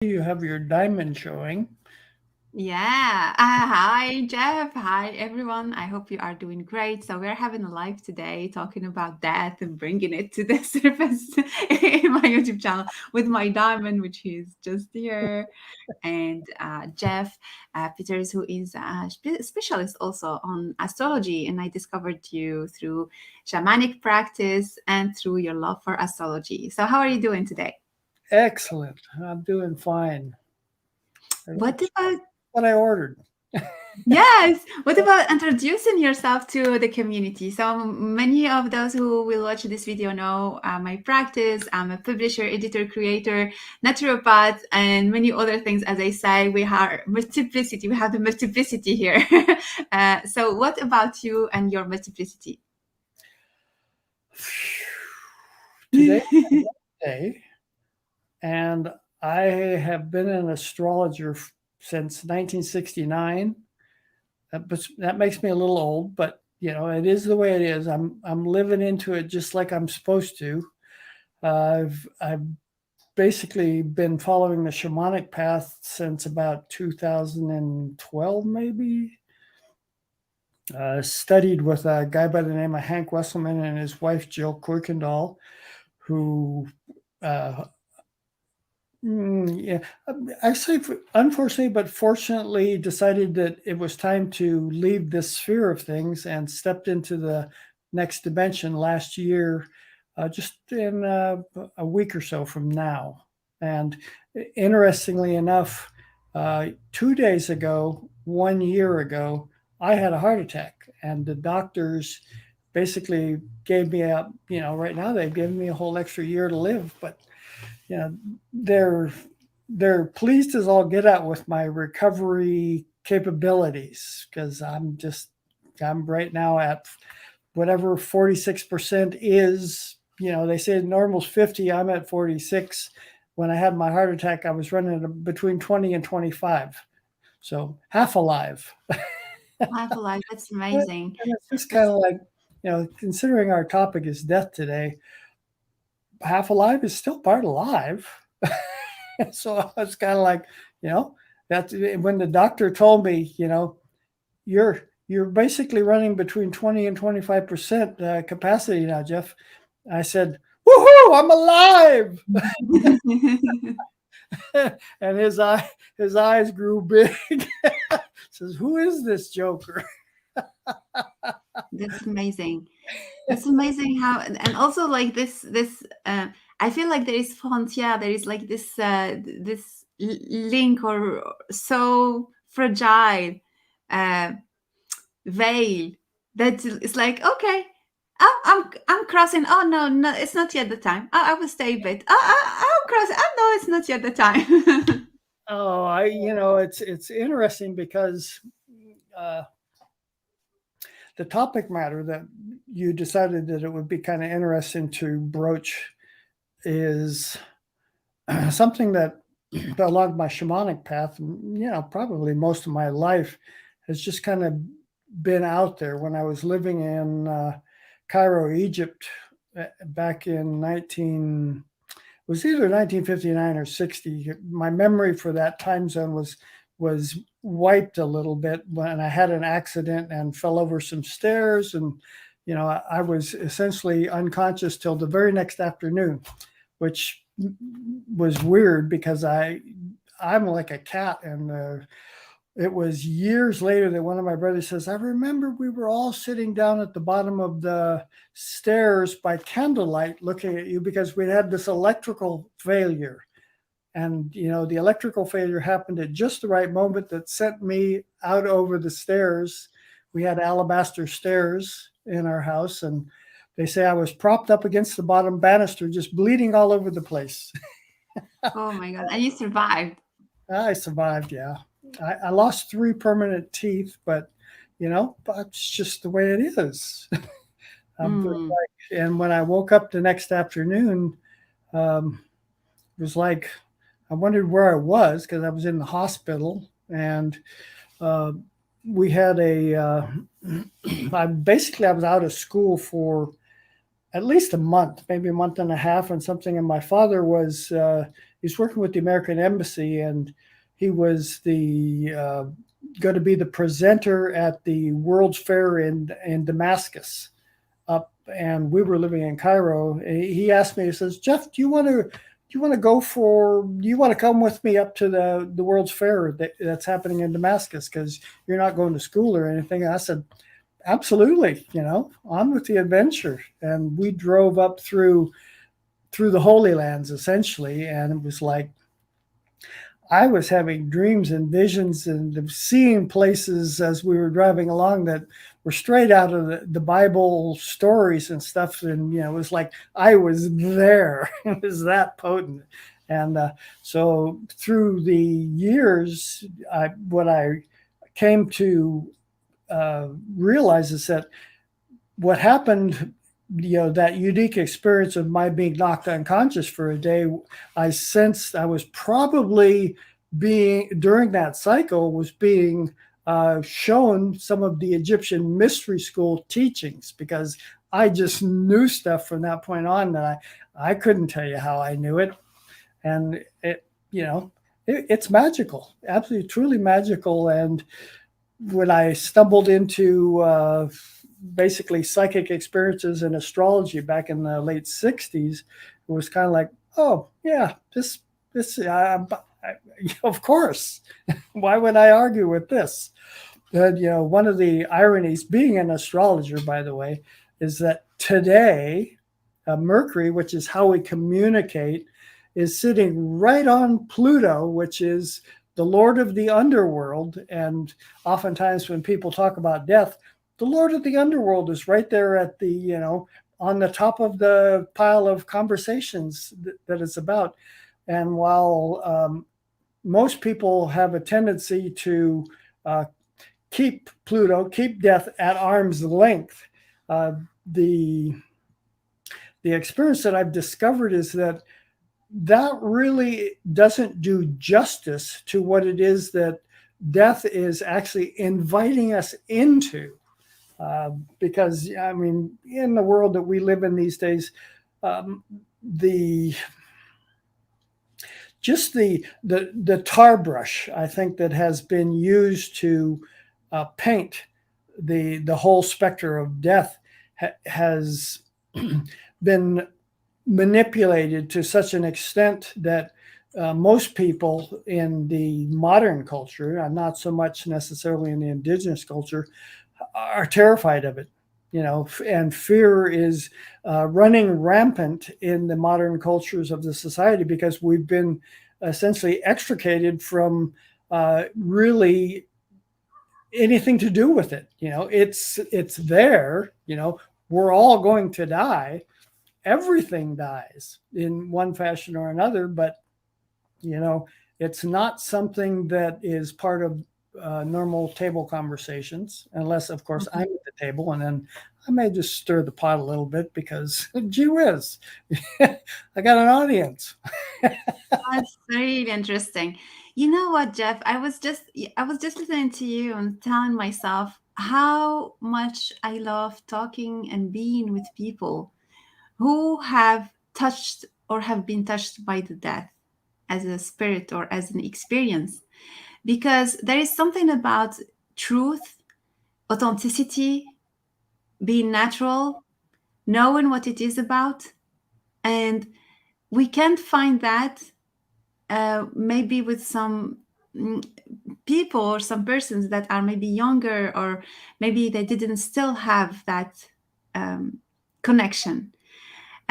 You have your diamond showing. Yeah. Hi, Jeff. Hi, everyone. I hope you are doing great. So, we're having a live today talking about death and bringing it to the surface in my YouTube channel with my diamond, which is just here, and Jeff Peters, who is a specialist also on astrology. And I discovered you through shamanic practice and through your love for astrology. So, how are you doing today? Excellent. I'm doing fine. What That's about what I ordered. Yes. What about introducing yourself to the community? So many of those who will watch this video know my practice. I'm a publisher, editor, creator, naturopath, and many other things. As I say, we have multiplicity. We have the multiplicity here. So, what about you and your multiplicity? Today, day, and I have been an astrologer since 1969. That makes me a little old, but it is the way it is. I'm living into it just like I'm supposed to. I've basically been following the shamanic path since about 2012, maybe. Studied with a guy by the name of Hank Wesselman and his wife Jill Kuykendall, who, uh, yeah, actually, unfortunately, but fortunately, decided that it was time to leave this sphere of things and stepped into the next dimension last year, just in a week or so from now. And interestingly enough, 2 days ago, 1 year ago, I had a heart attack, and the doctors basically gave me right now they've given me a whole extra year to live, but you know, they're they're pleased as all get out with my recovery capabilities because I'm right now at whatever 46% is. They say normal's 50. I'm at 46. When I had my heart attack, I was running between 20 and 25, so half alive. Life alive. That's And amazing. it's just kind That's of like, considering our topic is death today, half alive is still part alive. So I was kind of like, you know, that's when the doctor told me, you're basically running between 20 and 25% capacity now, Jeff. I said, woohoo, I'm alive. And his eyes grew big. Says, who is this joker? that's amazing. That's amazing how, and also like this I feel like there is font, yeah, there is like this link or so fragile uh veil that it's like, okay, I'm crossing. Oh no, no, it's not yet the time. I will stay a bit. I'm crossing. Oh no, it's not yet the time. Oh, it's interesting because uh, the topic matter that you decided that it would be kind of interesting to broach is something that along my shamanic path, probably most of my life has just kind of been out there. When I was living in Cairo, Egypt, back in 19, it was either 1959 or 60. My memory for that time zone was wiped a little bit when I had an accident and fell over some stairs, and I was essentially unconscious till the very next afternoon, which was weird because I'm like a cat, and it was years later that one of my brothers says, I remember we were all sitting down at the bottom of the stairs by candlelight looking at you because we'd had this electrical failure. And, the electrical failure happened at just the right moment that sent me out over the stairs. We had alabaster stairs in our house, and they say I was propped up against the bottom banister, just bleeding all over the place. Oh my god, and you survived. I survived, yeah. I lost three permanent teeth, but that's just the way it is. Mm. And when I woke up the next afternoon, it was like I wondered where I was because I was in the hospital, and uh, we had I was out of school for at least a month, maybe a month and a half, and something. And my father was he's working with the American Embassy, and he was the going to be the presenter at the World's Fair in Damascus. And we were living in Cairo. He asked me, he says, "Jeff, do you want to come with me up to the World's Fair that's happening in Damascus, because you're not going to school or anything?" And I said, "Absolutely, on with the adventure." And we drove up through the Holy Lands, essentially, and it was like I was having dreams and visions and seeing places as we were driving along that were straight out of the Bible stories and stuff. And, it was like I was there. It was that potent. And so through the years, what I came to realize is that what happened, that unique experience of my being knocked unconscious for a day, I sensed I was probably during that cycle, was being shown some of the Egyptian mystery school teachings, because I just knew stuff from that point on that I couldn't tell you how I knew it. And it's magical, absolutely, truly magical. And when I stumbled into basically psychic experiences and astrology back in the late 60s, it was kind of like, oh yeah, this of course, why would I argue with this? But one of the ironies being an astrologer, by the way, is that today Mercury, which is how we communicate, is sitting right on Pluto, which is the Lord of the underworld. And oftentimes when people talk about death, the Lord of the underworld is right there at the, on the top of the pile of conversations that it's about. And while most people have a tendency to keep death at arm's length, the experience that I've discovered is that really doesn't do justice to what it is that death is actually inviting us into. Because in the world that we live in these days, the tar brush, I think, that has been used to paint the whole specter of death has been manipulated to such an extent that most people in the modern culture, not so much necessarily in the indigenous culture, are terrified of it. And fear is running rampant in the modern cultures of the society, because we've been essentially extricated from really anything to do with it. It's there. We're all going to die. Everything dies in one fashion or another, but it's not something that is part of normal table conversations, unless, of course, I'm at the table, and then I may just stir the pot a little bit because, gee whiz, I got an audience. That's really interesting. You know what, Jeff? I was just listening to you and telling myself how much I love talking and being with people who have touched or have been touched by the death as a spirit or as an experience, because there is something about truth, authenticity, being natural, knowing what it is about, and we can't find that maybe with some people or some persons that are maybe younger, or maybe they didn't still have that connection.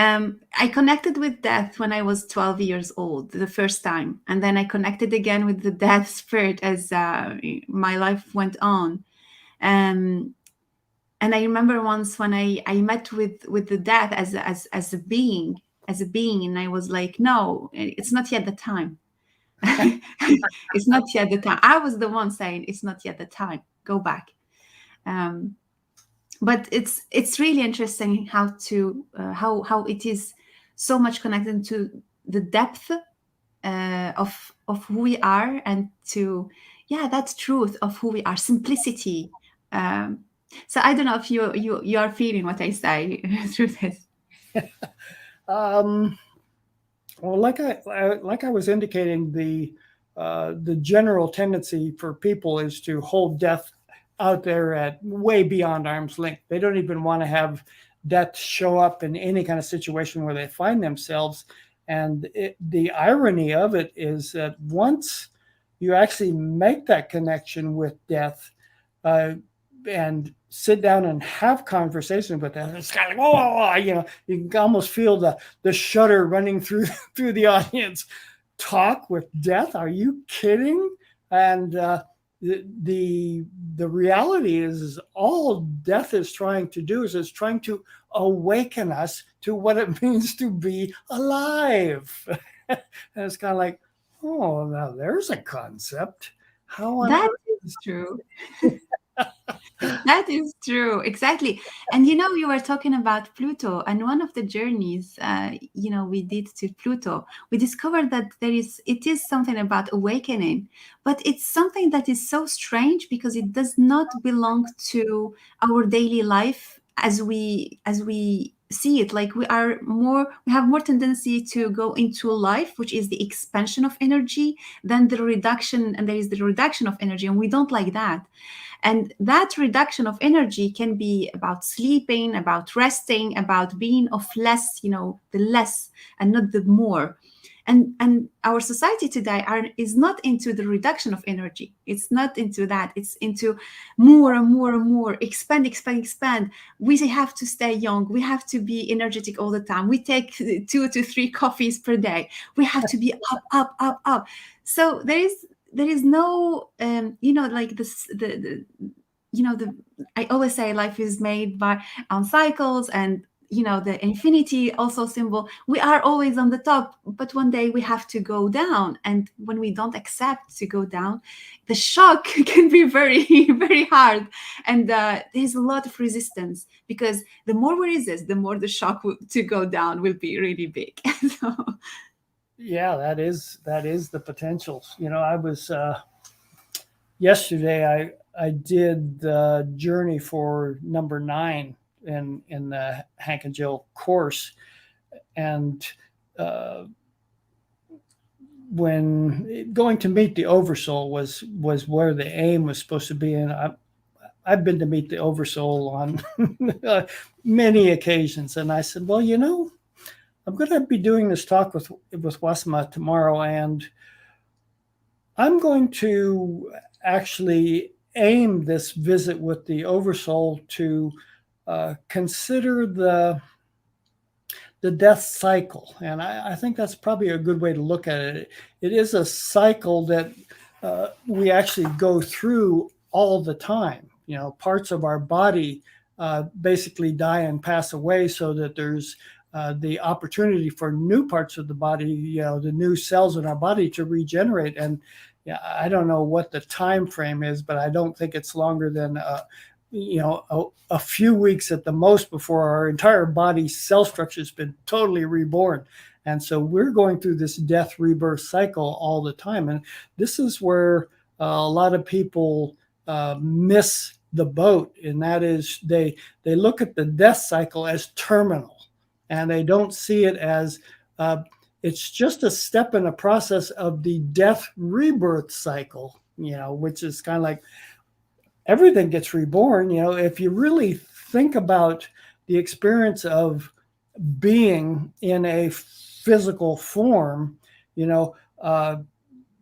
I connected with death when I was 12 years old, the first time. And then I connected again with the death spirit as my life went on. And I remember once when I met with the death as a being, and I was like, no, it's not yet the time. It's not yet the time. I was the one saying, it's not yet the time. Go back. But it's really interesting how it is so much connected to the depth of who we are, and to that truth of who we are, simplicity. So I don't know if you are feeling what I say through this. Well, like I was indicating, the general tendency for people is to hold death out there at way beyond arm's length. They don't even want to have death show up in any kind of situation where they find themselves. And the irony of it is that once you actually make that connection with death, uh, and sit down and have conversation with them, it's kind of like, oh, you can almost feel the shudder running through through the audience. Talk with death? Are you kidding? And the reality is all death is trying to do is it's trying to awaken us to what it means to be alive. And it's kind of like, oh, now there's a concept. How on That earth? is true. That is true, exactly. And you were talking about Pluto, and one of the journeys, we did to Pluto, we discovered that it is something about awakening, but it's something that is so strange because it does not belong to our daily life as we see it. Like we have more tendency to go into life, which is the expansion of energy, than the reduction, and there is the reduction of energy, and we don't like that. And that reduction of energy can be about sleeping, about resting, about being of less, the less and not the more. And our society today is not into the reduction of energy. It's not into that. It's into more and more and more. Expand, expand, expand. We have to stay young. We have to be energetic all the time. We take 2 to 3 coffees per day. We have to be up, up, up, up. So there is no like this the I always say life is made by on cycles, and the infinity also symbol. We are always on the top, but one day we have to go down, and when we don't accept to go down, the shock can be very very hard, and there's a lot of resistance, because the more we resist, the more the shock to go down will be really big. So Yeah, that is the potential. I was yesterday. I did the journey for number 9 in the Hank and Jill course, and uh, when going to meet the Oversoul was where the aim was supposed to be. And I've been to meet the Oversoul on many occasions, and I said, well, I'm going to be doing this talk with Ouassima tomorrow, and I'm going to actually aim this visit with the Oversoul to consider the death cycle. And I think that's probably a good way to look at it. It is a cycle that we actually go through all the time. Parts of our body basically die and pass away, so that there's the opportunity for new parts of the body, the new cells in our body to regenerate. And I don't know what the time frame is, but I don't think it's longer than a few weeks at the most before our entire body cell structure has been totally reborn. And so we're going through this death rebirth cycle all the time. And this is where a lot of people miss the boat. And that is they look at the death cycle as terminal, and they don't see it as it's just a step in a process of the death rebirth cycle, which is kind of like everything gets reborn. If you really think about the experience of being in a physical form,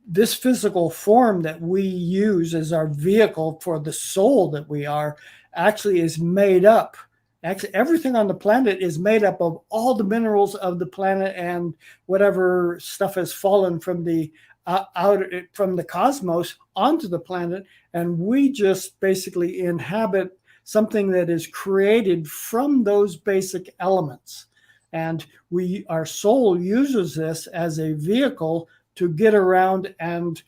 this physical form that we use as our vehicle for the soul that we are actually is made up. Actually, everything on the planet is made up of all the minerals of the planet and whatever stuff has fallen from the out from the cosmos onto the planet, and we just basically inhabit something that is created from those basic elements. And our soul uses this as a vehicle to get around and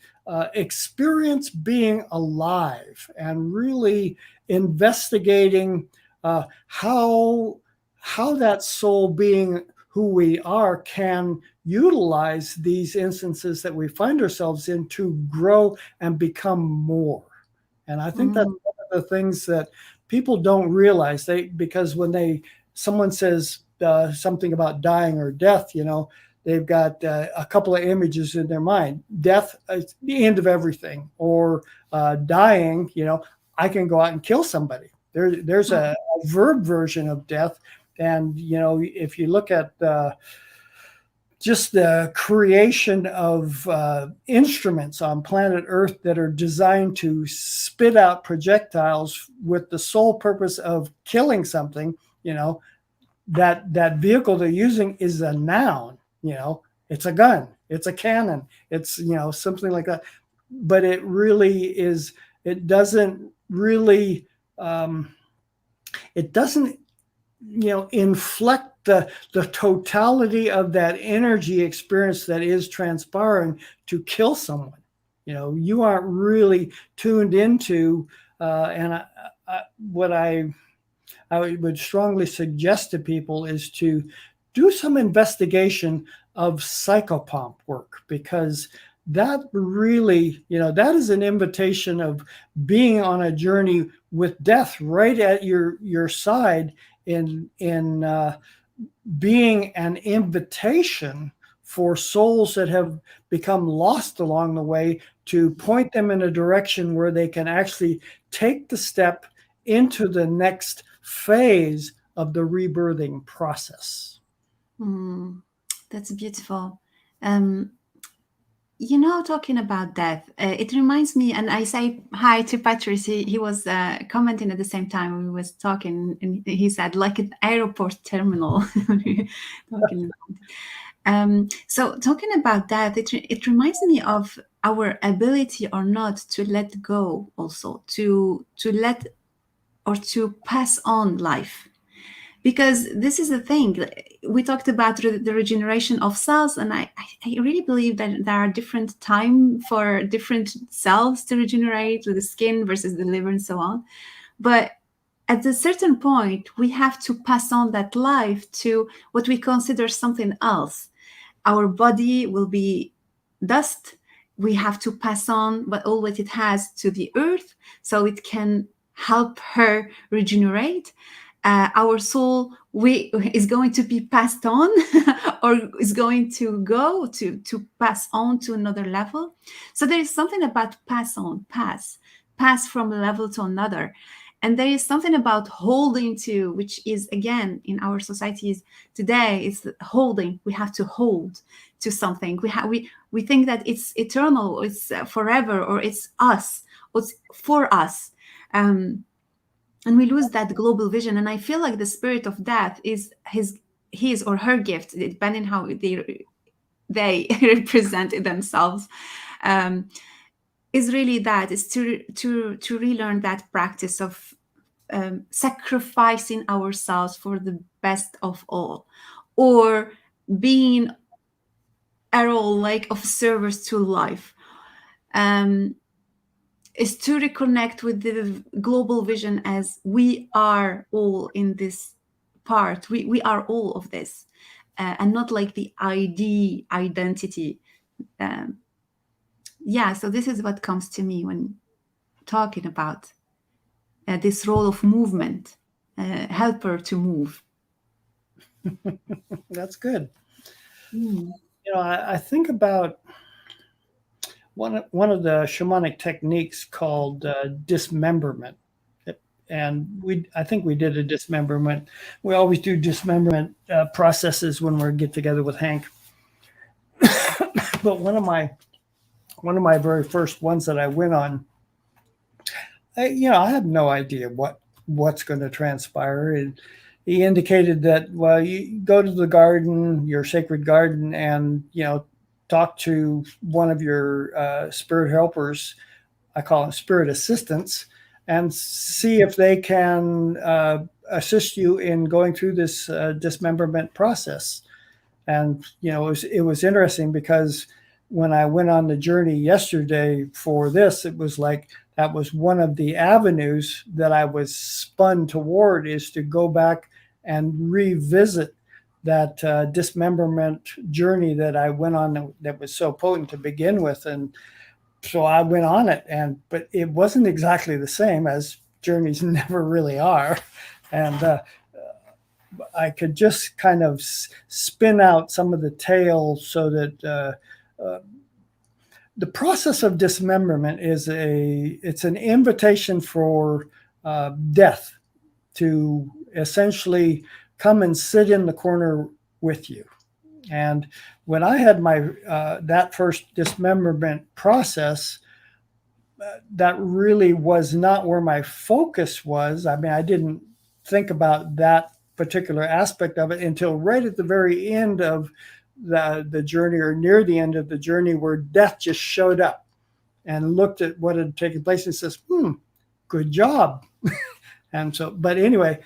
experience being alive, and really investigating how that soul, being who we are, can utilize these instances that we find ourselves in to grow and become more. And I think that's one of the things that people don't realize. Because when someone says something about dying or death, they've got a couple of images in their mind. Death is the end of everything, or dying. I can go out and kill somebody. There's a verb version of death, and if you look at just the creation of instruments on planet Earth that are designed to spit out projectiles with the sole purpose of killing something, that vehicle they're using is a noun. It's a gun, it's a cannon, it's something like that. But it really is. It doesn't really. It doesn't inflect the totality of that energy experience that is transpiring to kill someone. You aren't really tuned into, and what I would strongly suggest to people is to do some investigation of psychopomp work, because that really, that is an invitation of being on a journey with death right at your side, in being an invitation for souls that have become lost along the way, to point them in a direction where they can actually take the step into the next phase of the rebirthing process. That's beautiful. Talking about death, it reminds me, and I say hi to Patrice. He was commenting at the same time we was talking, and he said, like an airport terminal. So talking about death, it reminds me of our ability or not to let go, also to let or to pass on life. Because this is the thing, we talked about the regeneration of cells, and I really believe that there are different time for different cells to regenerate, with the skin versus the liver and so on. But at a certain point, we have to pass on that life to what we consider something else. Our body will be dust. We have to pass on all what it has to the earth, so it can help her regenerate. Our soul is going to be passed on or is going to go to pass on to another level. So there is something about pass from a level to another. And there is something about holding to, which is, again, in our societies today, is holding. We have to hold to something. We think that it's eternal, it's forever, or it's us, or it's for us. And we lose that global vision. And I feel like the spirit of death is his or her gift, depending how they represent it themselves, is really that, is to relearn that practice of sacrificing ourselves for the best of all, or being a role like of service to life. Is to reconnect with the global vision, as we are all in this part. We are all of this, and not like the identity. So this is what comes to me when talking about this role of movement, helper to move. That's good. I think about one of the shamanic techniques called dismemberment. And I think we did a dismemberment. We always do dismemberment processes when we get together with Hank. But one of my very first ones that I went on, I had no idea what's going to transpire. And he indicated that, well, you go to the garden, your sacred garden, and talk to one of your spirit helpers. I call them spirit assistants, and see if they can assist you in going through this dismemberment process. And it was interesting, because when I went on the journey yesterday for this, it was like that was one of the avenues that I was spun toward, is to go back and revisit that dismemberment journey that I went on, that was so potent to begin with. And so I went on it, but it wasn't exactly the same, as journeys never really are. And I could just kind of spin out some of the tale so that the process of dismemberment it's an invitation for death to essentially come and sit in the corner with you. And when I had my that first dismemberment process, that really was not where my focus was. I mean, I didn't think about that particular aspect of it until right at the very end of the journey, or near the end of the journey, where death just showed up and looked at what had taken place and says, good job. And so, but anyway,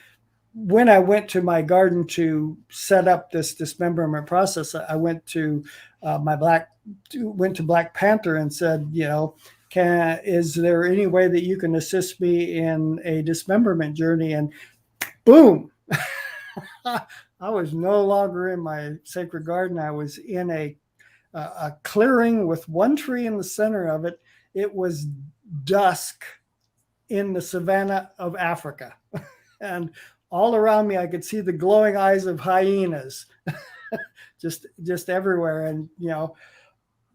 when I went to my garden to set up this dismemberment process, I went to went to Black Panther and said, is there any way that you can assist me in a dismemberment journey? And boom, I was no longer in my sacred garden. I was in a clearing with one tree in the center of it. It was dusk in the savannah of Africa. And all around me, I could see the glowing eyes of hyenas just everywhere. And,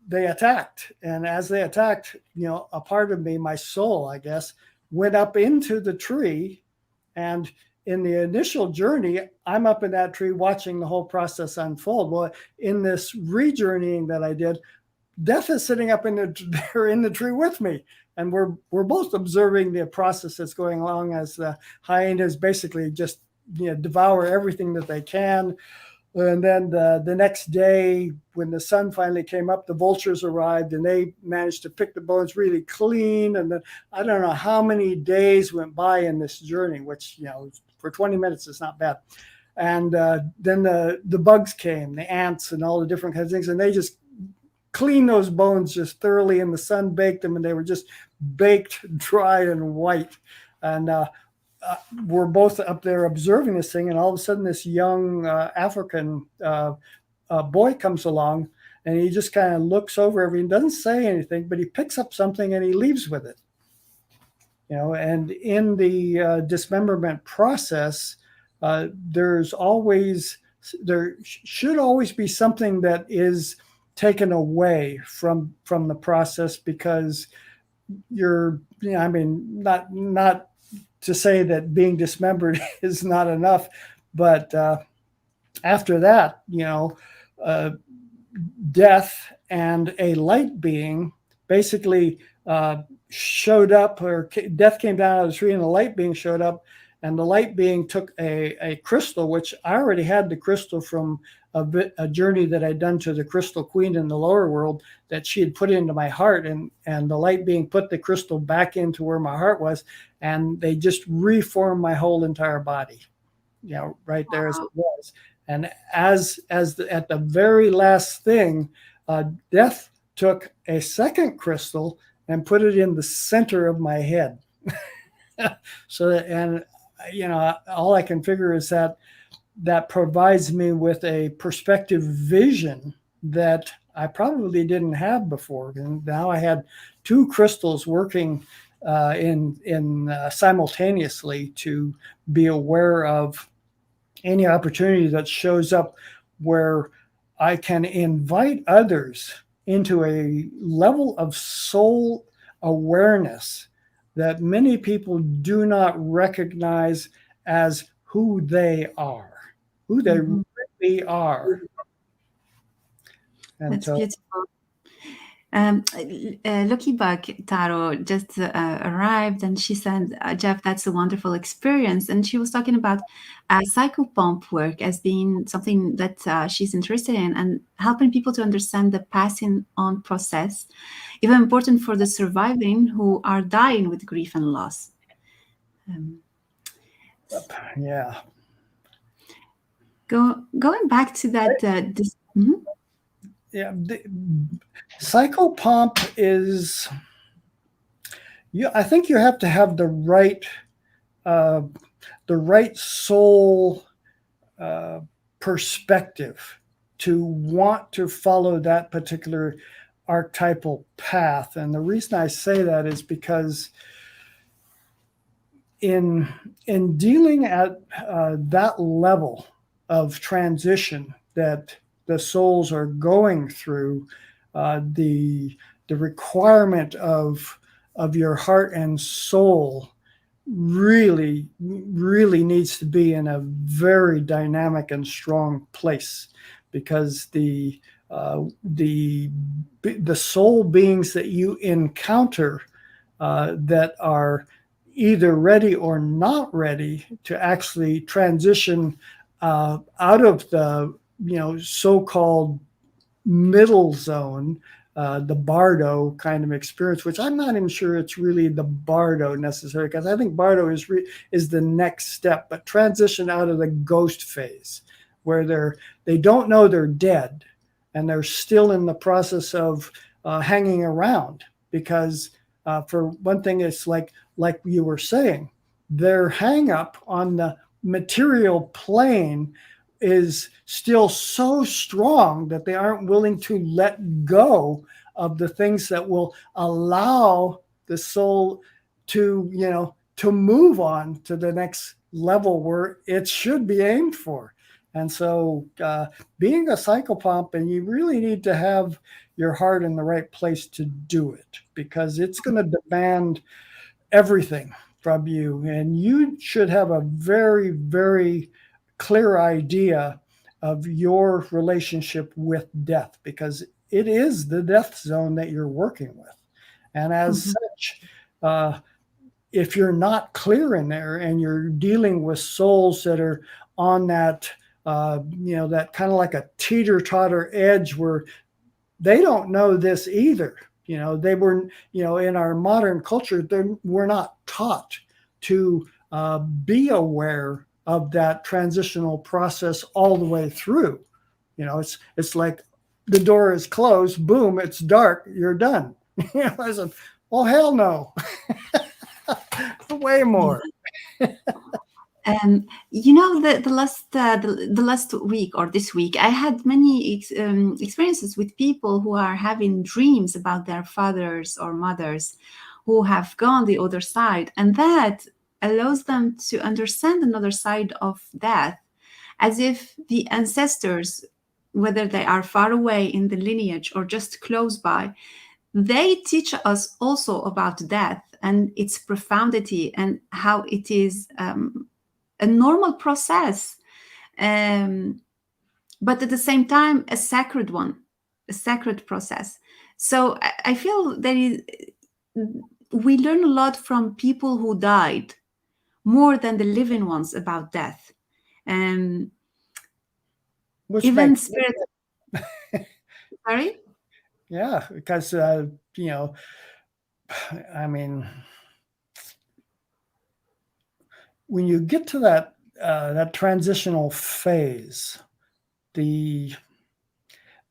they attacked. And as they attacked, a part of me, my soul, I guess, went up into the tree. And in the initial journey, I'm up in that tree watching the whole process unfold. Well, in this rejourneying that I did, death is sitting up in the tree with me. And we're both observing the process that's going along as the hyenas basically just devour everything that they can. And then the next day, when the sun finally came up, the vultures arrived and they managed to pick the bones really clean. And then I don't know how many days went by in this journey, which, for 20 minutes is not bad. And then the bugs came, the ants and all the different kinds of things, and they just cleaned those bones just thoroughly, and the sun baked them, and they were just baked, dry, and white. And we're both up there observing this thing, and all of a sudden this young African boy comes along, and he just kind of looks over everything, doesn't say anything, but he picks up something and he leaves with it. And in the dismemberment process, there should always be something that is taken away from the process, because not to say that being dismembered is not enough, but after that, death and a light being basically showed up, or death came down out of the tree and the light being showed up, and the light being took a crystal, which I already had the crystal from a journey that I'd done to the Crystal Queen in the lower world, that she had put into my heart, and the light being put the crystal back into where my heart was, and they just reformed my whole entire body, right there as it was. And at the very last thing, death took a second crystal and put it in the center of my head. So that, and all I can figure is that provides me with a perspective vision that I probably didn't have before. And now I had two crystals working in simultaneously to be aware of any opportunity that shows up where I can invite others into a level of soul awareness that many people do not recognize as who they are, who they really are. And that's beautiful. Lucky Buck Taro just arrived, and she said, Jeff, that's a wonderful experience. And she was talking about psychopomp work as being something that she's interested in, and helping people to understand the passing on process, even important for the surviving who are dying with grief and loss. Yeah. Going back to that. Yeah, psychopomp is. I think you have to have the right soul perspective to want to follow that particular archetypal path. And the reason I say that is because in dealing at that level of transition that the souls are going through, the requirement of your heart and soul really needs to be in a very dynamic and strong place, because the soul beings that you encounter that are either ready or not ready to actually transition out of the so-called middle zone, the bardo kind of experience, which I'm not even sure it's really the bardo necessarily, because I think bardo is the next step, but transition out of the ghost phase, where they don't know they're dead, and they're still in the process of hanging around, because for one thing, it's like you were saying, their hang up on the material plane is still so strong that they aren't willing to let go of the things that will allow the soul to move on to the next level where it should be aimed for. And so being a psychopomp, and you really need to have your heart in the right place to do it, because it's going to demand everything from you, and you should have a very, very clear idea of your relationship with death, because it is the death zone that you're working with. And as such, if you're not clear in there, and you're dealing with souls that are on that that kind of like a teeter-totter edge, where they don't know this either. They were, in our modern culture, we're not taught to be aware of that transitional process all the way through. It's like the door is closed, boom, it's dark, you're done. I said, oh, hell no. Way more. The last week or this week, I had many experiences with people who are having dreams about their fathers or mothers who have gone the other side, and that allows them to understand another side of death, as if the ancestors, whether they are far away in the lineage or just close by, they teach us also about death and its profundity, and how it is a normal process, but at the same time a sacred one, a sacred process. So I feel we learn a lot from people who died, more than the living ones, about death. Even spirit. Sorry? Yeah, because I mean, when you get to that transitional phase, I'm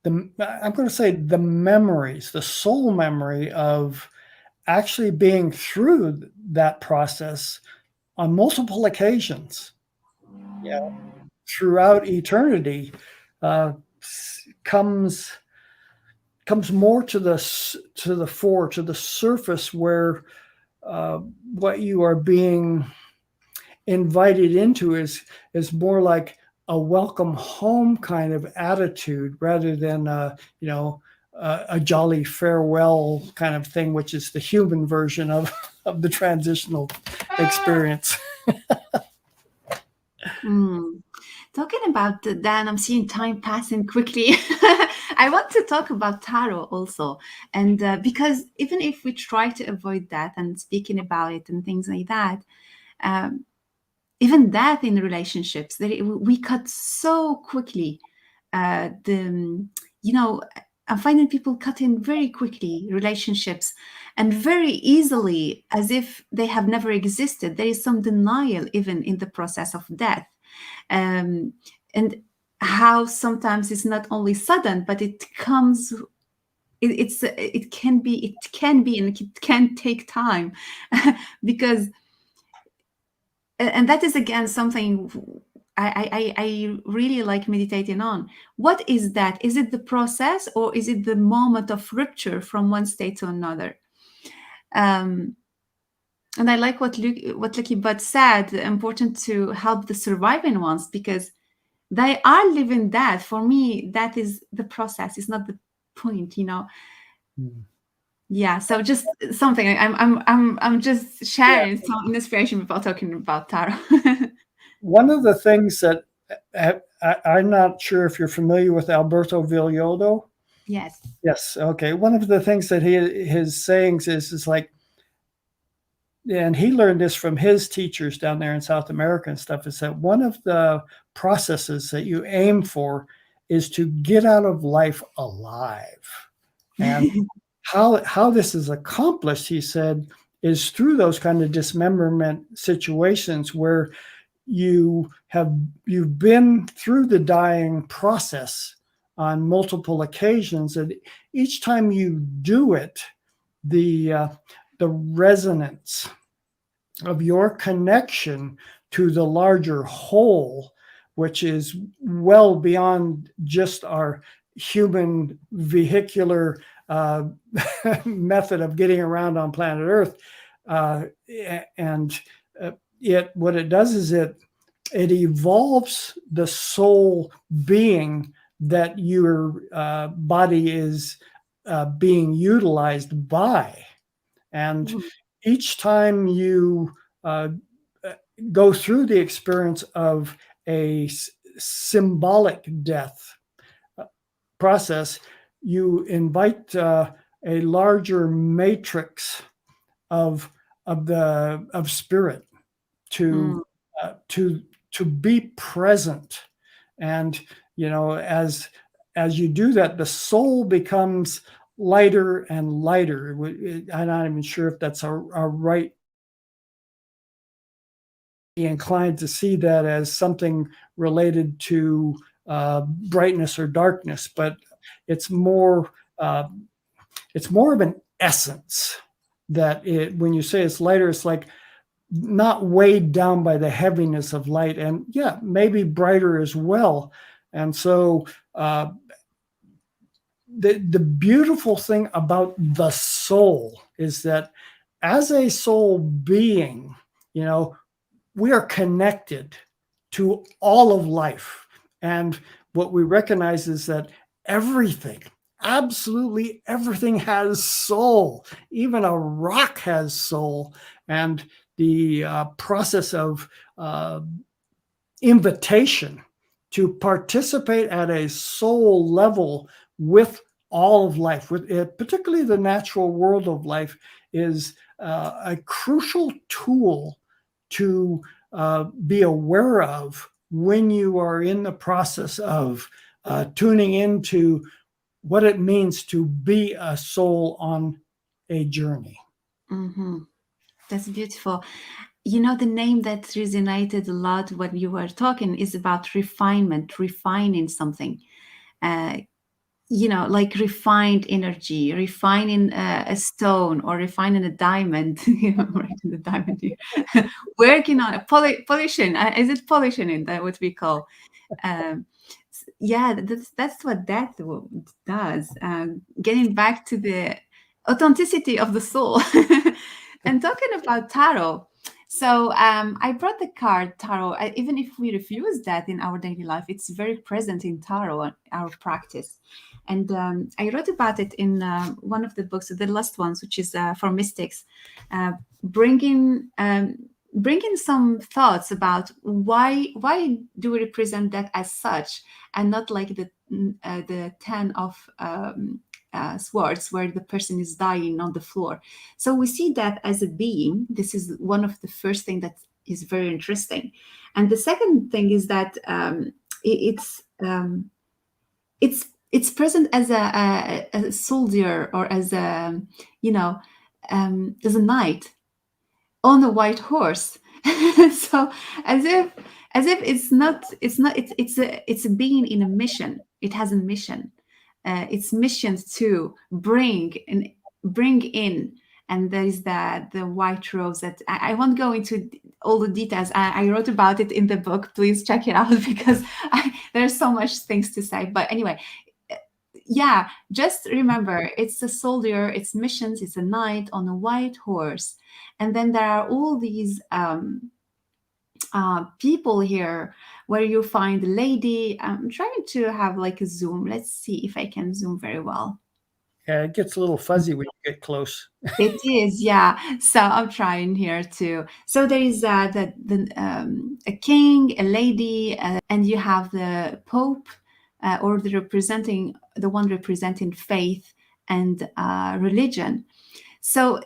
going to say the memories, the soul memory of actually being through that process on multiple occasions, throughout eternity, comes more to the fore, to the surface, where what you are being invited into is more like a welcome home kind of attitude, rather than a jolly farewell kind of thing, which is the human version of the transitional experience. Talking about that, I'm seeing time passing quickly. I want to talk about tarot also, and because even if we try to avoid that and speaking about it and things like that, even that in relationships, we cut so quickly. I'm finding people cutting very quickly relationships, and very easily, as if they have never existed. There is some denial even in the process of death, and how sometimes it's not only sudden, but it comes. It can be, and it can take time, because. And that is again something I really like meditating on. What is that? Is it the process, or is it the moment of rupture from one state to another? And I like what Lucky Bud said, important to help the surviving ones, because they are living that. For me, that is the process. It's not the point, Yeah. So just something I'm just sharing some inspiration before talking about tarot. One of the things that I'm not sure if you're familiar with Alberto Villoldo. Yes. Yes. Okay. One of the things that his sayings is like, and he learned this from his teachers down there in South America and stuff, is that one of the processes that you aim for is to get out of life alive. And how this is accomplished, he said, is through those kind of dismemberment situations where you've been through the dying process on multiple occasions, and each time you do it, the resonance of your connection to the larger whole, which is well beyond just our human vehicular method of getting around on planet Earth. And what it does is it evolves the soul being that your body is being utilized by. And each time you go through the experience of a symbolic death process, you invite a larger matrix of spirit to be present. And as you do that, the soul becomes lighter and lighter. I'm not even sure if that's a right. Inclined to see that as something related to brightness or darkness, but it's more of an essence that when you say it's lighter, it's like not weighed down by the heaviness of light, and maybe brighter as well. And so the beautiful thing about the soul is that as a soul being, we are connected to all of life. And what we recognize is that everything, absolutely everything, has soul. Even a rock has soul. And the process of invitation to participate at a soul level with all of life, particularly the natural world of life, is a crucial tool to be aware of when you are in the process of tuning into what it means to be a soul on a journey. That's beautiful. The name that resonated a lot when you were talking is about refinement, refining something. Like refined energy, refining a stone, or refining a diamond. Writing the diamond here. Working on polishing. Is it polishing it? That what we call. That's what that does. Getting back to the authenticity of the soul. And talking about tarot. So I brought the card tarot. Even if we refuse that in our daily life, it's very present in tarot, our practice. And I wrote about it in one of the books, the last ones, which is for mystics, bringing some thoughts about why do we represent that as such, and not like the 10 of swords where the person is dying on the floor. So we see that as a being. This is one of the first thing that is very interesting. And the second thing is that it's present as a soldier, or as a knight on a white horse. So as if it's a being in a mission. It has a mission. Its mission to bring in, and there is the white rose that I won't go into all the details. I wrote about it in the book. Please check it out, because there's so much things to say. But anyway, yeah, just remember, it's a soldier, it's missions, it's a knight on a white horse. And then there are all these people here where you find a lady. I'm trying to have like a zoom. Let's see if I can zoom very well. Yeah, it gets a little fuzzy when you get close. It is, yeah. So I'm trying here too. So there is a king, a lady, and you have the pope, or the one representing faith and religion. So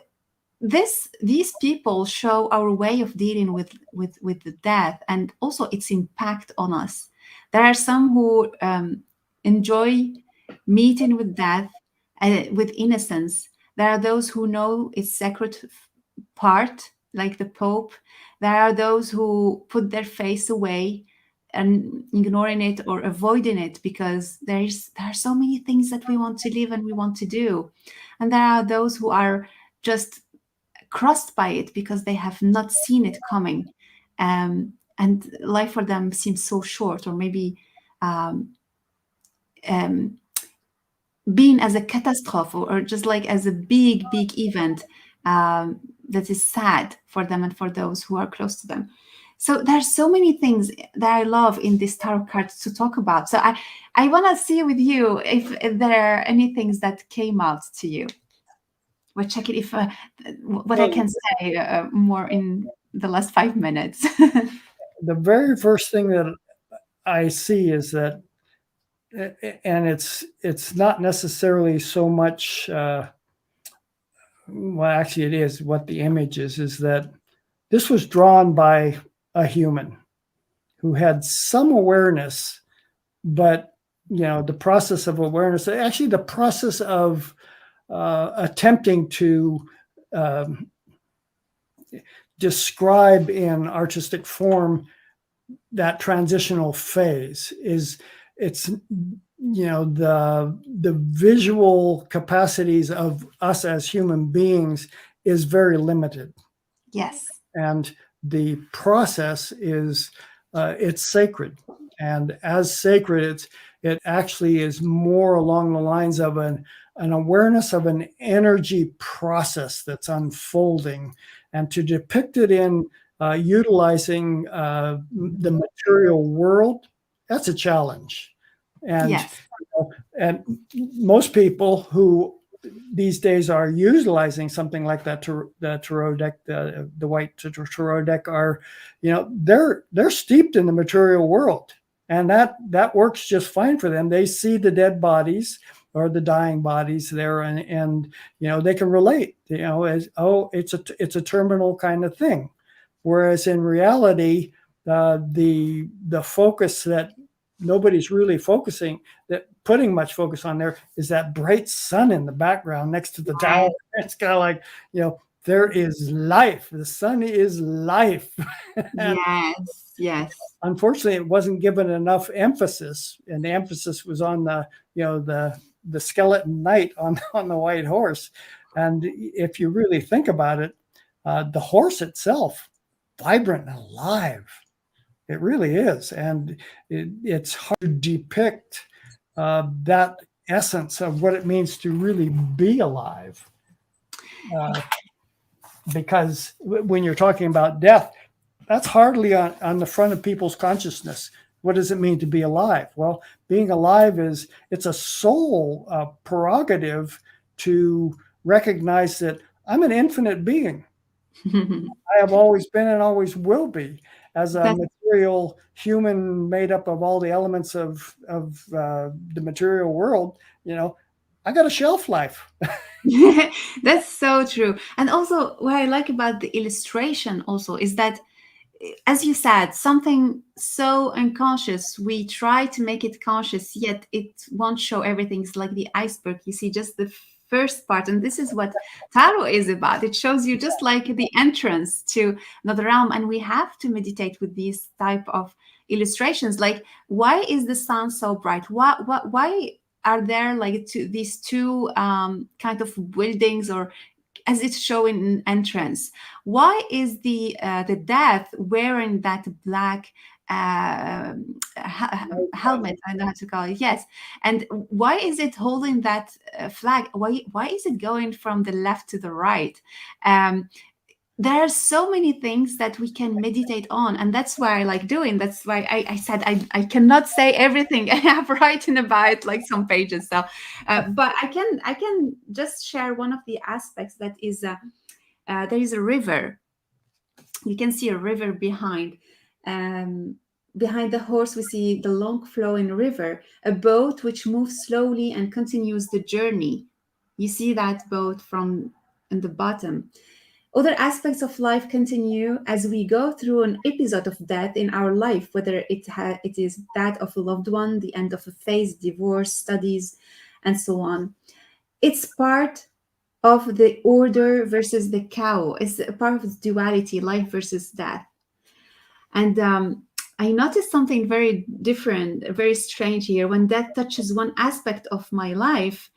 these people show our way of dealing with the death and also its impact on us. There are some who enjoy meeting with death with innocence. There are those who know its sacred part, like the Pope. There are those who put their face away and ignoring it or avoiding it because there are so many things that we want to live and we want to do. And there are those who are just crossed by it because they have not seen it coming. And life for them seems so short, or maybe um, um, being as a catastrophe, or just like as a big event that is sad for them and for those who are close to them. So there are so many things that I love in this tarot cards to talk about. So I want to see with you if there are any things that came out to you. We're checking if what I can say more in the last 5 minutes. The very first thing that I see is that, and it's not necessarily so much. Well, actually, it is what the image is that this was drawn by a human who had some awareness, but the process of awareness, actually, the process of attempting to describe in artistic form that transitional phase it's the visual capacities of us as human beings is very limited. Yes. And the process is it's sacred, and as sacred it actually is more along the lines of an awareness of an energy process that's unfolding, and to depict it in utilizing the material world, that's a challenge. And yes. And most people who these days are utilizing something like that, the tarot deck, the white tarot deck, are, they're steeped in the material world, and that works just fine for them. They see the dead bodies or the dying bodies there, and they can relate, as, oh, it's a terminal kind of thing. Whereas in reality, the focus that nobody's really putting much focus on there is that bright sun in the background next to the tower. It's kind of like, there is life. The sun is life. Yes. Unfortunately, it wasn't given enough emphasis, and the emphasis was on the skeleton knight on the white horse. And if you really think about it, the horse itself, vibrant and alive. It really is. And it's hard to depict that essence of what it means to really be alive. Because when you're talking about death, that's hardly on the front of people's consciousness. What does it mean to be alive? Well, being alive it's a soul prerogative to recognize that I'm an infinite being. I have always been and always will be, as a material human made up of all the elements of the material world. I got a shelf life. That's so true. And also what I like about the illustration also is that, as you said, something so unconscious, we try to make it conscious, yet it won't show everything. It's like the iceberg. You see just the first part, and this is what tarot is about. It shows you just like the entrance to another realm, and we have to meditate with these type of illustrations. Like, why is the sun so bright? Why are there like these two kind of buildings, or as it's showing in entrance? Why is the death wearing that black helmet. I don't know how to call it. Yes. And why is it holding that flag? Why is it going from the left to the right? There are so many things that we can meditate on, and that's why I like doing. That's why I said I cannot say everything I have written about, like some pages. So, but I can just share one of the aspects that is there is a river. You can see a river behind. Behind the horse, we see the long flowing river, a boat which moves slowly and continues the journey. You see that boat from in the bottom. Other aspects of life continue as we go through an episode of death in our life, whether it is that of a loved one, the end of a phase, divorce, studies, and so on. It's part of the order versus the chaos. It's a part of the duality, life versus death. And I noticed something very different, very strange here. When death touches one aspect of my life,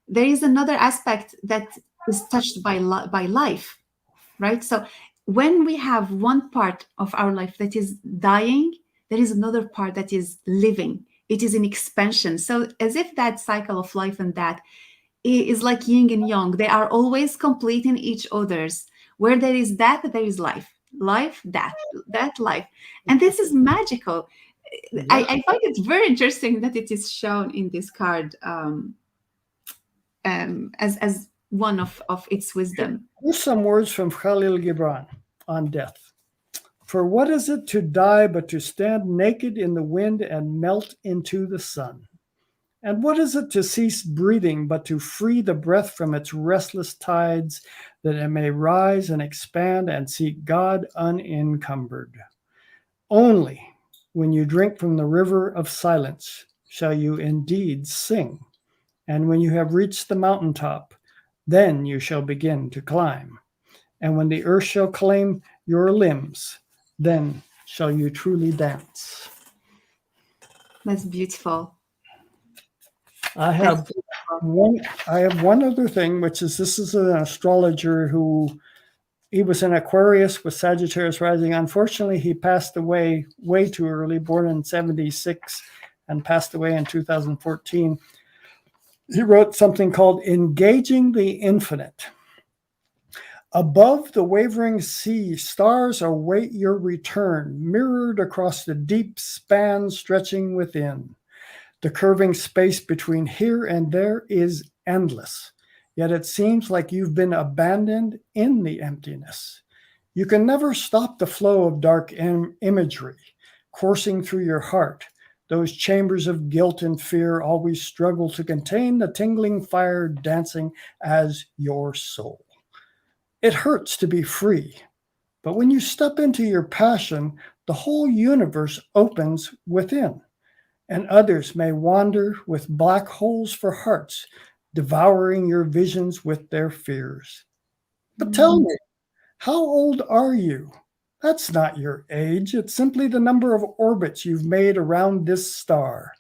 there is another aspect that is touched by life, right? So when we have one part of our life that is dying, there is another part that is living. It is in expansion. So as if that cycle of life and death is like yin and yang. They are always completing each other's. Where there is death, there is life. Life, death, death, life. And this is magical. I find it very interesting that it is shown in this card as one of its wisdom. Here's some words from Khalil Gibran on death. For what is it to die but to stand naked in the wind and melt into the sun? And what is it to cease breathing but to free the breath from its restless tides, that it may rise and expand and seek God unencumbered? Only when you drink from the river of silence shall you indeed sing. And when you have reached the mountaintop, then you shall begin to climb. And when the earth shall claim your limbs, then shall you truly dance. That's beautiful. I have one other thing, which is this is an astrologer he was an Aquarius with Sagittarius rising. Unfortunately, he passed away way too early, born in 1976 and passed away in 2014. He wrote something called Engaging the Infinite. Above the wavering sea, stars await your return, mirrored across the deep span stretching within. The curving space between here and there is endless, yet it seems like you've been abandoned in the emptiness. You can never stop the flow of dark imagery coursing through your heart. Those chambers of guilt and fear always struggle to contain the tingling fire dancing as your soul. It hurts to be free, but when you step into your passion, the whole universe opens within. And others may wander with black holes for hearts, devouring your visions with their fears. But tell me, how old are you? That's not your age. It's simply the number of orbits you've made around this star.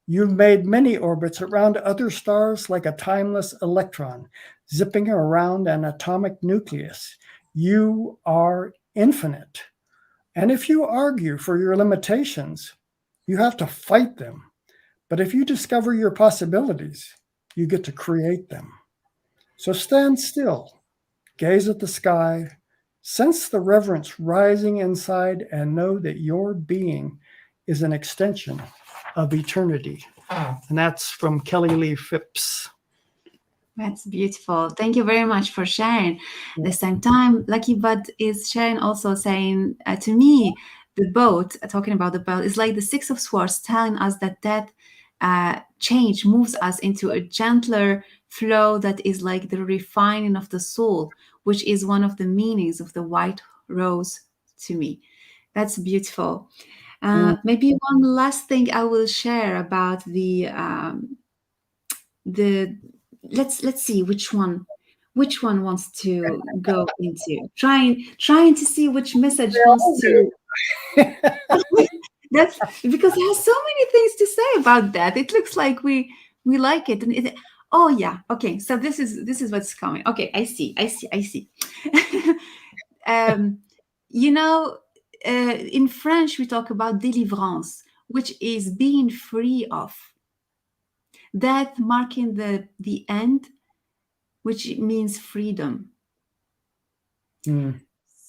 You've made many orbits around other stars like a timeless electron, zipping around an atomic nucleus. You are infinite. And if you argue for your limitations, you have to fight them. But if you discover your possibilities, you get to create them. So stand still, gaze at the sky, sense the reverence rising inside, and know that your being is an extension of eternity. And that's from Kelly Lee Phipps. That's beautiful. Thank you very much for sharing. At the same time, Lucky Bud is sharing, also saying to me, the boat, talking about the boat, is like the Six of Swords, telling us that that change moves us into a gentler flow that is like the refining of the soul, which is one of the meanings of the white rose to me. That's beautiful. Maybe one last thing I will share about the let's see which one wants to go into trying to see which message wants to. That's because it has so many things to say about that. It looks like we like it, and oh yeah, okay. So this is what's coming. Okay, I see. You know, in French, we talk about délivrance, which is being free of. Death marking the end, which means freedom.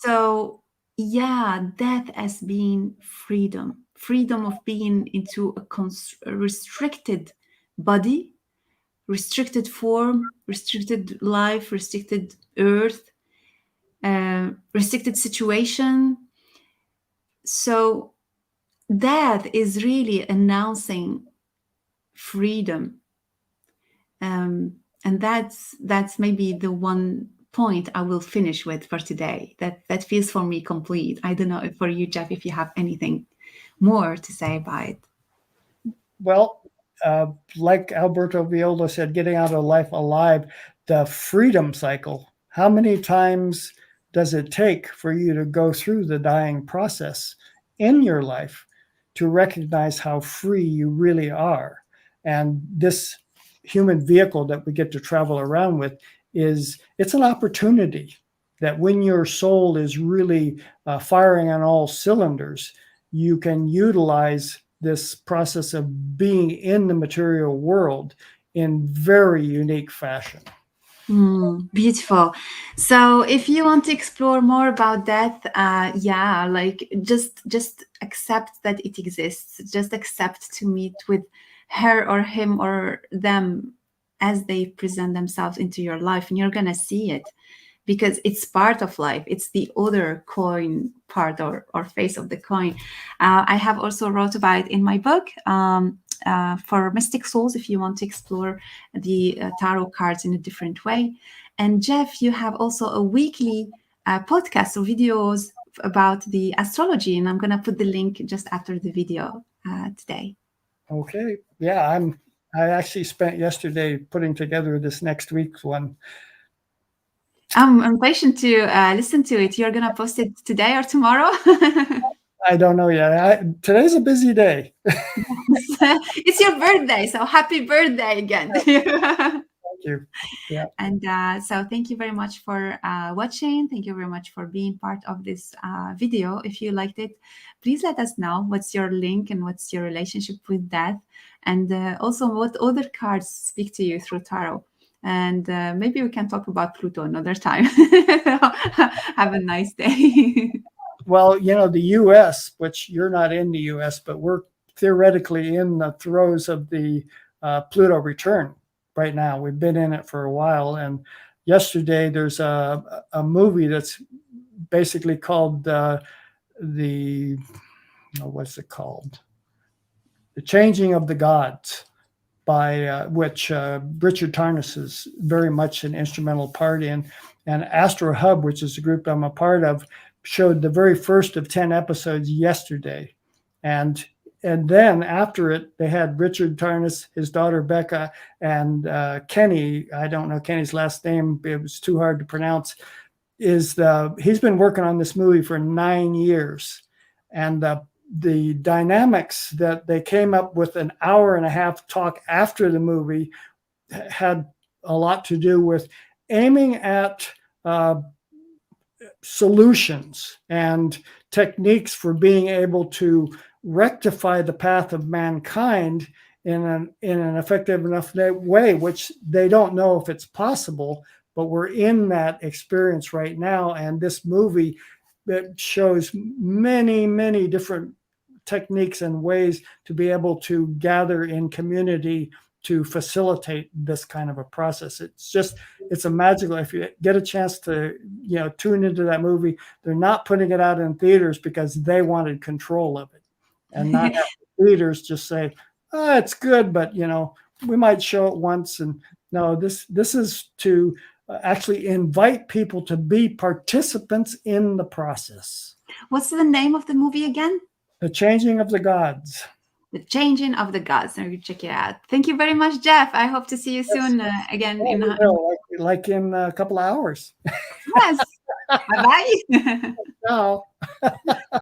So, yeah, death as being freedom, freedom of being into a restricted body, restricted form, restricted life, restricted earth, restricted situation. So, death is really announcing freedom. And that's maybe the one point I will finish with for today. That feels for me complete. I don't know if for you, Jeff, if you have anything more to say about it. Well, like Alberto Viola said, getting out of life alive, the freedom cycle. How many times does it take for you to go through the dying process in your life to recognize how free you really are? And this human vehicle that we get to travel around with it's an opportunity that when your soul is really firing on all cylinders, you can utilize this process of being in the material world in very unique fashion. Beautiful. So if you want to explore more about that, yeah, like just accept that it exists. Just accept to meet with her or him or them as they present themselves into your life, and you're gonna see it because it's part of life. It's the other coin part or face of the coin. I have also wrote about it in my book. For Mystic Souls, if you want to explore the tarot cards in a different way. And Jeff, you have also a weekly podcast or videos about the astrology, and I'm going to put the link just after the video today. Okay. Yeah, I actually spent yesterday putting together this next week's one. I'm impatient to listen to it. You're going to post it today or tomorrow? I don't know yet. Today's a busy day. It's your birthday, so happy birthday again. Thank you. Yeah. And so thank you very much for watching. Thank you very much for being part of this video. If you liked it, please let us know what's your link and what's your relationship with death. And also what other cards speak to you through tarot. And maybe we can talk about Pluto another time. Have a nice day. Well, the U.S., which you're not in the U.S., but we're theoretically in the throes of the Pluto return right now. We've been in it for a while. And yesterday there's a movie that's basically called what's it called? The Changing of the Gods, by which Richard Tarnas is very much an instrumental part in. And Astro Hub, which is the group I'm a part of, showed the very first of 10 episodes yesterday. And then after it, they had Richard Tarnas, his daughter Becca, and Kenny, I don't know Kenny's last name, it was too hard to pronounce, he's been working on this movie for 9 years. And the dynamics that they came up with an hour and a half talk after the movie had a lot to do with aiming at solutions and techniques for being able to rectify the path of mankind in an effective enough way, which they don't know if it's possible, but we're in that experience right now. And this movie that shows many, many different techniques and ways to be able to gather in community to facilitate this kind of a process. It's a magical, if you get a chance to, tune into that movie, they're not putting it out in theaters because they wanted control of it and not have the theaters just say, oh, it's good, but we might show it once. And no, this is to actually invite people to be participants in the process. What's the name of the movie again? The Changing of the Gods. The Changing of the Gods. Now you check it out. Thank you very much, Jeff. I hope to see you soon again. Like in a couple of hours. Yes. Bye-bye. Ciao.